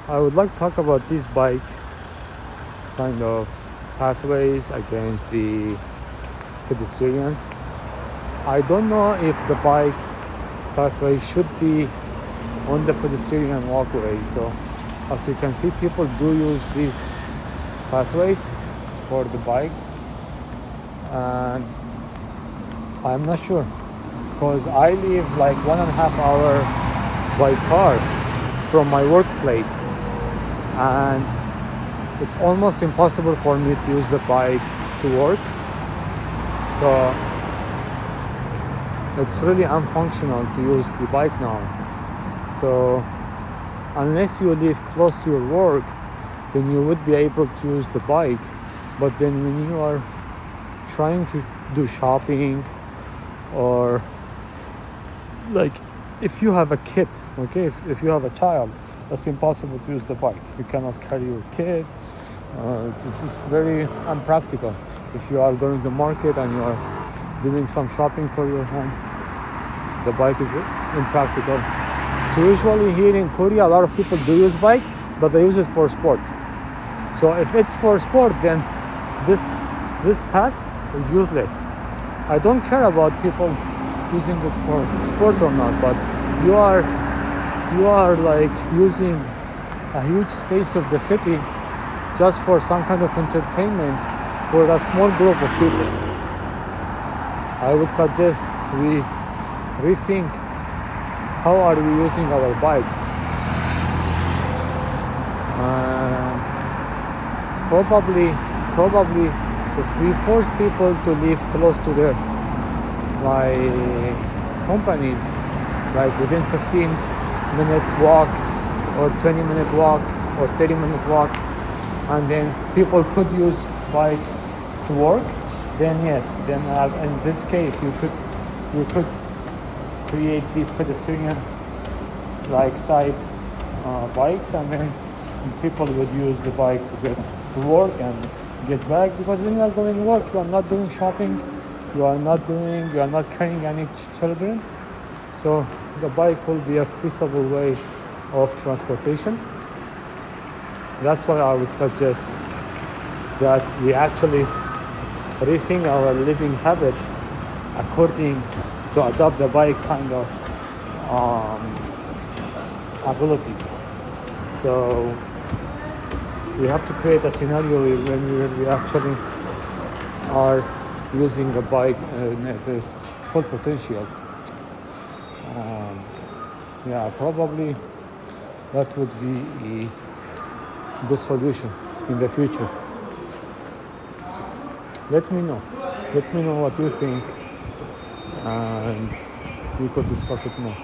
I would like to talk about this bike kind of pathways against the pedestrians. I don't know if the bike pathway should be on the pedestrian walkway. So as you can see, people do use these pathways for the bike, and I'm not sure because I live like 1.5 hour by car from my workplace, and it's almost impossible for me to use the bike to work. So it's really unfunctional to use the bike now. So unless you live close to your work, then you would be able to use the bike. But then when you are trying to do shopping, or like if you have a kid, okay, if you have a child, that's impossible to use the bike. You cannot carry your kid. It's very unpractical. If you are going to the market and you are doing some shopping for your home, the bike is impractical. So usually here in Korea, a lot of people do use bike, but they use it for sport. So if it's for sport, then this path is useless. I don't care about people using it for sport or not, but you are like using a huge space of the city just for some kind of entertainment for a small group of people. I would suggest we rethink how are we using our bikes. Probably if we force people to live close to their like companies, like within 15-minute walk or 20-minute walk or 30-minute walk, and then people could use bikes to work, then yes, then in this case you could create these pedestrian like side bikes, and then people would use the bike to get to work and get back, because when you are going to work, you are not doing shopping, you are not carrying any children. So the bike will be a feasible way of transportation. That's why I would suggest that we actually rethink our living habit according to adopt the bike kind of abilities. So we have to create a scenario when we actually are using the bike at its full potentials. Yeah, probably that would be a good solution in the future. Let me know what you think, and we could discuss it more.